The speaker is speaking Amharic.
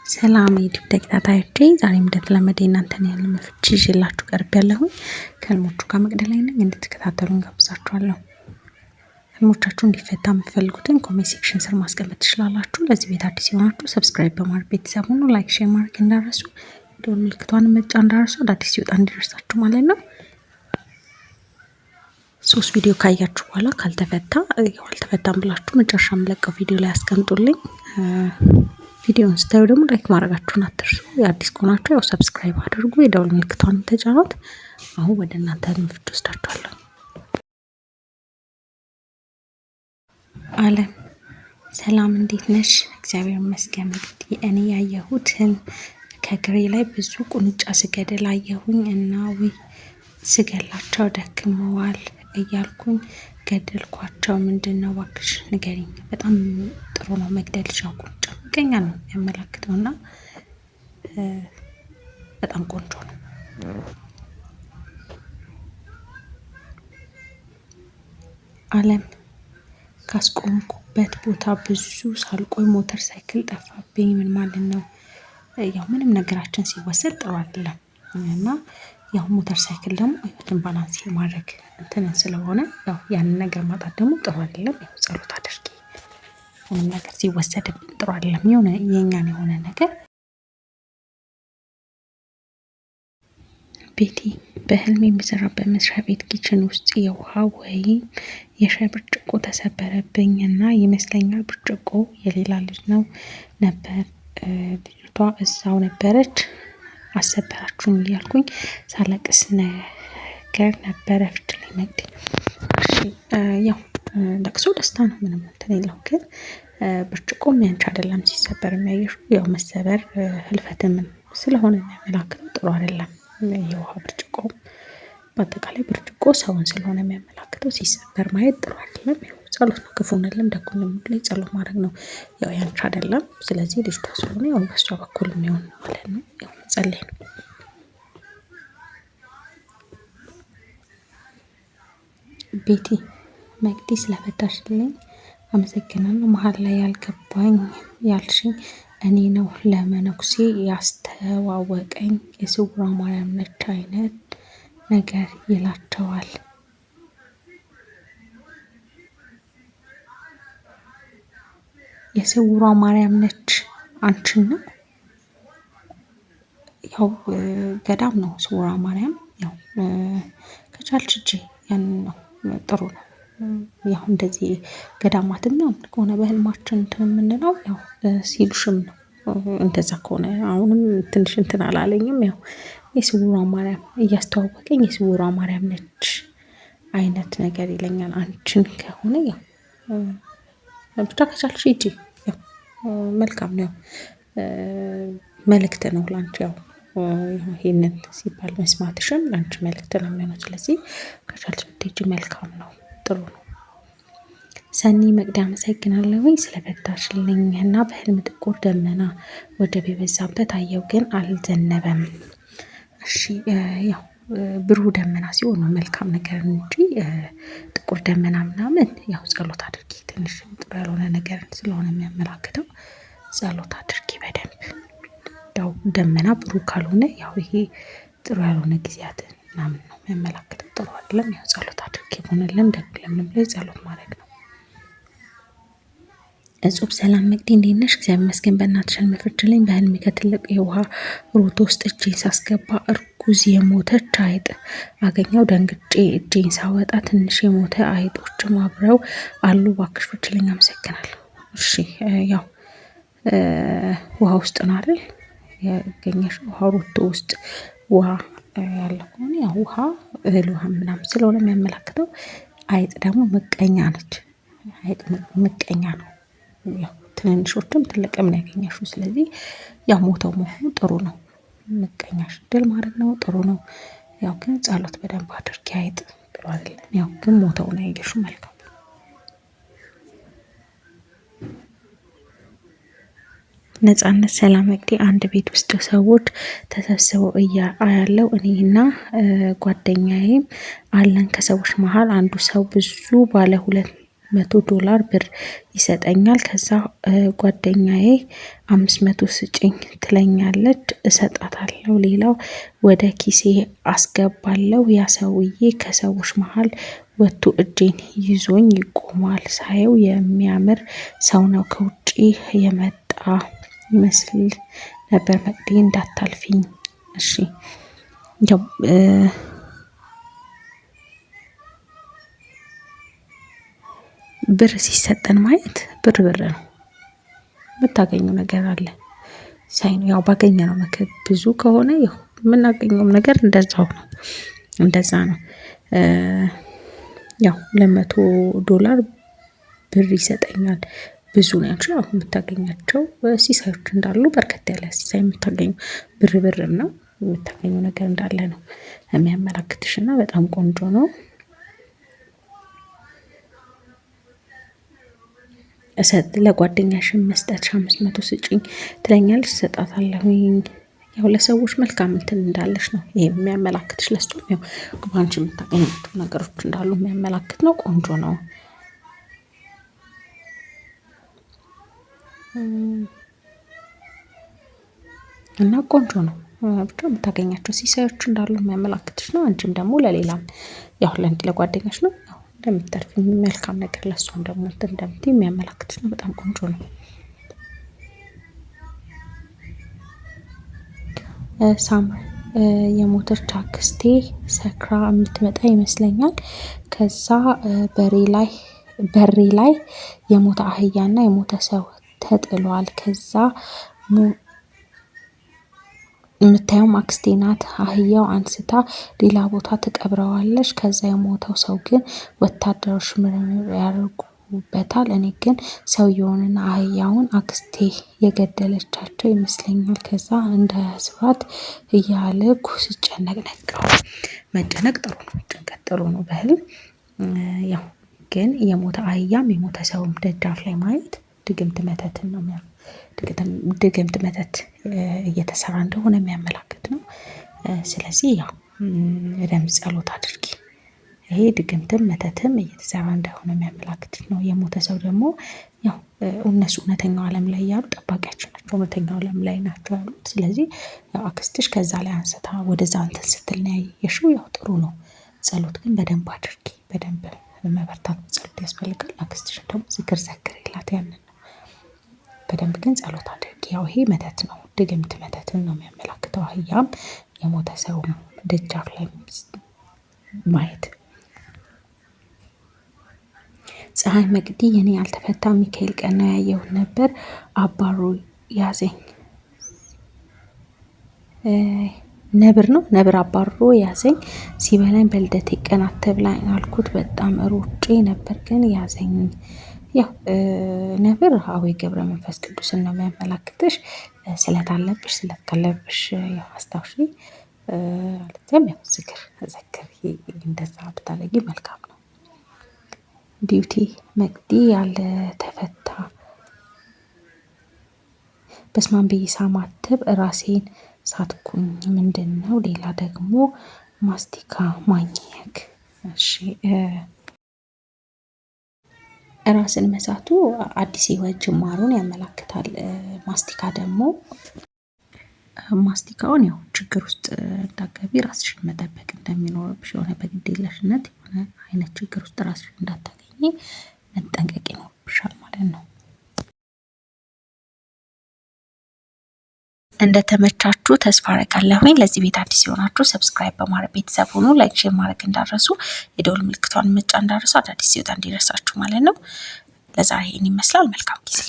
ሰላም የዩቲዩብ ተከታታዮቼ ዛሬም እንደተለመደ እናንተን ያህልም ፍቺ ይዤላችሁ ቀርቤያለሁኝ። ከህልሞቹ ጋር መቅደላይ ነኝ። እንድትከታተሉኝ ጋብዛችኋለሁ። ህልሞቻችሁ እንዲፈታ የምትፈልጉትን ኮሜንት ሴክሽን ስር ማስቀመጥ ትችላላችሁ። ለዚህ ቤት አዲስ የሆናችሁ ሰብስክራይብ በማድረግ ቤተሰብ ሁኑ። ላይክ፣ ሼር ማድረግ እንዳረሱ፣ ደወል ምልክቷን መጫን እንዳረሱ፣ አዳዲስ ሲወጣ እንዲደርሳችሁ ማለት ነው። 3 ቪዲዮ ካያችሁ በኋላ ካልተፈታ አልተፈታም ብላችሁ መጨረሻ የምለቀው ቪዲዮ ላይ አስቀምጡልኝ። ቪዲዮውን ስታዩ ደግሞ ላይክ ማድረጋችሁን አትርሱ። የአዲስ ከሆናችሁ ያው ሰብስክራይብ አድርጉ፣ የደወል ምልክቷን ተጫኑት። አሁን ወደ እናንተ ፍቺ ወስዳችኋለሁ። አለም ሰላም፣ እንዴት ነሽ? እግዚአብሔር ይመስገን። እንግዲህ እኔ ያየሁት ከግሬ ላይ ብዙ ቁንጫ ስገድል አየሁኝ እና ስገላቸው ደክመዋል እያልኩኝ ገደልኳቸው። ምንድን ነው እባክሽ ንገሪኝ። በጣም ጥሩ ነው መግደል። ሻው ቁንጫ ምቀኛ ነው የሚያመላክተው እና በጣም ቆንጆ ነው። አለም ካስቆምኩበት ቦታ ብዙ ሳልቆይ ሞተር ሳይክል ጠፋብኝ። ምን ማለት ነው? ያው ምንም ነገራችን ሲወሰድ ጥሩ አይደለም እና ያው ሞተር ሳይክል ደግሞ ህይወትን ባላንስ ማድረግ እንትን ስለሆነ ያው ያንን ነገር ማጣት ደግሞ ጥሩ አይደለም። ያው ጸሎት አድርጊ። ምንም ነገር ሲወሰድብን ጥሩ አይደለም። የሆነ የኛን የሆነ ነገር ቤቲ በህልም የሚሰራበት መስሪያ ቤት ኪችን ውስጥ የውሃ ወይም የሻይ ብርጭቆ ተሰበረብኝ እና ይመስለኛል ብርጭቆ የሌላ ልጅ ነው ነበር። ልጅቷ እዛው ነበረች። አሰበራችሁኝ እያልኩኝ ሳለቅስ ነገር ነበረ። ፊት ላይ መግዲ ያው ለቅሶ ደስታ ነው፣ ምንም እንትን የለውም። ግን ብርጭቆም ያንቺ አይደለም ሲሰበር የሚያየሽው ያው መሰበር ህልፈትም ስለሆነ የሚያመላክተው ጥሩ አይደለም። የውሃ ብርጭቆ በአጠቃላይ ብርጭቆ ሰውን ስለሆነ የሚያመላክተው ሲሰበር ማየት ጥሩ አይደለም። ያው ጸሎት ነው። ክፉንልም ደጉንም ላይ ጸሎት ማድረግ ነው። ያው ያንቺ አይደለም። ስለዚህ ልጅቷ ስለሆነ ያው በሷ በኩል የሚሆን ማለት ነው። ያው መጸለይ ነው። ቤቲ መቅዲ ስለፈታሽልኝ አመሰግናለሁ። መሀል ላይ ያልገባኝ ያልሽኝ እኔ ነው ለመነኩሴ ያስተዋወቀኝ የስውሯ ማርያም ነች አይነት ነገር ይላቸዋል። የስውሯ ማርያም ነች አንቺን ነው? ያው ገዳም ነው ስውሯ ማርያም። ያው ከቻልሽ እጂ ያንን ነው ጥሩ ነው። ያው እንደዚህ ገዳማትም ነው ከሆነ በህልማችን እንትን የምንለው ያው ሲሉሽም ነው። እንደዛ ከሆነ አሁንም ትንሽ እንትን አላለኝም። ያው የስውሯ ማርያም እያስተዋወቀኝ የስውሯ ማርያም ነች አይነት ነገር ይለኛል። አንቺን ከሆነ ያው ብቻ ከቻልሽ ሂጂ። ያው መልካም ነው። መልእክት ነው ላንቺ። ያው ይሄንን ሲባል መስማትሽም ላንቺ መልእክት ነው የሚሆነው። ስለዚህ ከቻልሽ ብትሄጂ መልካም ነው፣ ጥሩ ነው። ሰኒ መቅዲ አመሰግናለሁ ስለፈታሽልኝ እና በህልም ጥቁር ደመና ወጀብ የበዛበት አየው ግን አልዘነበም። እሺ ያው ብሩህ ደመና ሲሆን ነው መልካም ነገር እንጂ ጥቁር ደመና ምናምን ያው ጸሎት አድርጊ። ትንሽ ጥሩ ያልሆነ ነገር ስለሆነ የሚያመላክተው ጸሎት አድርጊ በደንብ። ያው ደመና ብሩህ ካልሆነ ያው ይሄ ጥሩ ያልሆነ ጊዜያትን ምናምን ነው የሚያመላክተው። ጥሩ አይደለም። ያው ጸሎት አድርጊ። ሆነልን ደግ ለምንም ላይ ጸሎት ማድረግ ነው። እጹብ ሰላም መቅዲ እንዴት ነሽ? እግዚአብሔር ይመስገን። በእናትሽ ህልም ፍቺልኝ። በህልሜ ከትልቅ የውሃ ሮቶ ውስጥ እጄን ሳስገባ እርጉዝ የሞተች አይጥ አገኘው። ደንግጬ እጄን ሳወጣ ትንሽ የሞተ አይጦችም አብረው አሉ። እባክሽ ፍቺልኝ። አመሰግናለሁ። እሺ ያው ውሃ ውስጥ ነው አይደል ያገኘሽ? ውሃ ሮቶ ውስጥ ውሃ ያለ ከሆነ ያው ውሃ እህል ውሃ ምናምን ስለሆነ የሚያመላክተው፣ አይጥ ደግሞ ምቀኛ ነች። አይጥ ምቀኛ ነው። ያው ትንንሾችም ትልቅም ነው ያገኘሽው። ስለዚህ ያው ሞተው መሆኑ ጥሩ ነው። ምቀኛሽ ድል ማድረግ ነው፣ ጥሩ ነው። ያው ግን ጸሎት በደንብ አድርጊ። አይጥ ጥሩ አይደለም። ያው ግን ሞተው ነው ያየሽው። መልካም። ነጻነት ሰላም መቅዲ አንድ ቤት ውስጥ ሰዎች ተሰብስበው አያለው። እኔና ጓደኛዬም አለን። ከሰዎች መሀል አንዱ ሰው ብዙ ባለ 2 $100 ብር ይሰጠኛል። ከዛ ጓደኛዬ 500 ስጭኝ ትለኛለች፣ እሰጣታለሁ። ሌላው ወደ ኪሴ አስገባለሁ። ያ ሰውዬ ከሰዎች መሀል ወጥቶ እጄን ይዞኝ ይቆማል። ሳየው የሚያምር ሰው ነው። ከውጭ የመጣ ይመስል ነበር። መቅዲ እንዳታልፊኝ እሺ። ብር ሲሰጠን ማየት ብር ነው። የምታገኘው ነገር አለ ሳይኑ ያው ባገኘነው ነገር ብዙ ከሆነ ያው የምናገኘውም ነገር እንደዛ ነው። ያው $200 ብር ይሰጠኛል። ብዙ ናቸው። ያው የምታገኛቸው ሲሳዮች እንዳሉ በርከት ያለ ሲሳይ የምታገኙ ብር ነው የምታገኘው ነገር እንዳለ ነው የሚያመላክትሽ እና በጣም ቆንጆ ነው። ለጓደኛሽን መስጠትሽ 500 ስጪኝ ትለኛለች፣ እሰጣታለሁኝ። ያው ለሰዎች መልካም እንትን እንዳለሽ ነው ይሄ የሚያመላክትሽ። ለእሷም ያው ባንቺ የምታገኛቸው ነገሮች እንዳሉ የሚያመላክት ነው። ቆንጆ ነው እና ቆንጆ ነው። ብቻ የምታገኛቸው ሲሳዮች እንዳሉ የሚያመላክትሽ ነው። አንቺም ደግሞ ለሌላም ያው ለጓደኛሽ ነው ያው እንደምትተርፊ መልካም ነገር ለእሷም ደግሞ እንትን እንደምትይ የሚያመላክትሽ ነው። በጣም ቆንጆ ነው። ሳምሪ የሞተች አክስቴ ሰክራ የምትመጣ ይመስለኛል። ከዛ በሬ ላይ የሞተ አህያና የሞተ ሰው ተጥሏል። ከዛ የምታየውም አክስቴ ናት። አህያው አንስታ ሌላ ቦታ ትቀብረዋለች። ከዛ የሞተው ሰው ግን ወታደሮች ምርመራ ያደርጉበታል። እኔ ግን ሰውየውንና አህያውን አክስቴ የገደለቻቸው ይመስለኛል። ከዛ እንዳያስባት እያልኩ ስጨነቅ ነቃሁ። መጨነቅ ጥሩ ነው፣ ጭንቀት ጥሩ ነው በህልም ያው ግን የሞተ አህያም የሞተ ሰውም ደጃፍ ላይ ማየት ድግምት መተትን ነው ድግምት መተት እየተሰራ እንደሆነ የሚያመላክት ነው። ስለዚህ ያው በደንብ ጸሎት አድርጊ። ይሄ ድግምትም መተትም እየተሰራ እንደሆነ የሚያመላክት ነው። የሞተ ሰው ደግሞ ያው እነሱ እውነተኛው ዓለም ላይ ያሉ ጠባቂያችን ናቸው፣ እውነተኛው ዓለም ላይ ናቸው ያሉት። ስለዚህ ያው አክስትሽ ከዛ ላይ አንስታ ወደዛ እንትን ስትል ነው ያየሽው። ያው ጥሩ ነው። ጸሎት ግን በደንብ አድርጊ። በደንብ መበርታት ጸሎት ያስፈልጋል። አክስትሽ ደግሞ ዝክር ዘክሪላት ያንን ነው። በደንብ ግን ጸሎት አድርጊ። ያው ይሄ መተት ነው፣ ድግምት መተትን ነው የሚያመላክተው። አህያም የሞተ ሰው ደጃፍ ላይ ማየት። ፀሐይ መቅዲ የኔ ያልተፈታ ሚካኤል ቀን ነው ያየሁት ነበር። አባሮ ያዘኝ። ነብር አባሮ ያዘኝ። ሲበላኝ በልደቴ ቀን አትብላኝ አልኩት። በጣም ሮጬ ነበር ግን ያዘኝ። ያው ነብር ገብረ መንፈስ ቅዱስን ነው የሚያመላክትሽ። ስለት ካለብሽ ያው አስታውሺ። አለዚያም ያው ዝክር ዘክሪ። እንደዛ ብታደርጊ መልካም ነው። ቢዩቲ መቅዲ ያልተፈታ በስማን ብዬ ሳማትብ ራሴን ሳትኩኝ። ምንድን ነው? ሌላ ደግሞ ማስቲካ ማኘክ። እሺ ራስን መሳቱ አዲስ ህይወት ጅማሮን ያመላክታል። ማስቲካውን ያው ችግር ውስጥ እንዳትገቢ ራስሽን መጠበቅ እንደሚኖርብሽ፣ የሆነ በግዴለሽነት የሆነ አይነት ችግር ውስጥ ራስሽን እንዳታገኝ መጠንቀቅ ይኖርብሻል ማለት ነው። እንደተመቻችሁ ተስፋ አደርጋለሁኝ። ለዚህ ቤት አዲስ የሆናችሁ ሰብስክራይብ በማድረግ ቤተሰብ ሁኑ። ላይክ፣ ሼር ማድረግ እንዳረሱ፣ የደወል ምልክቷን መጫን እንዳረሱ፣ አዳዲስ ሲወጣ እንዲደርሳችሁ ማለት ነው። ለዛሬ ይህን ይመስላል። መልካም ጊዜ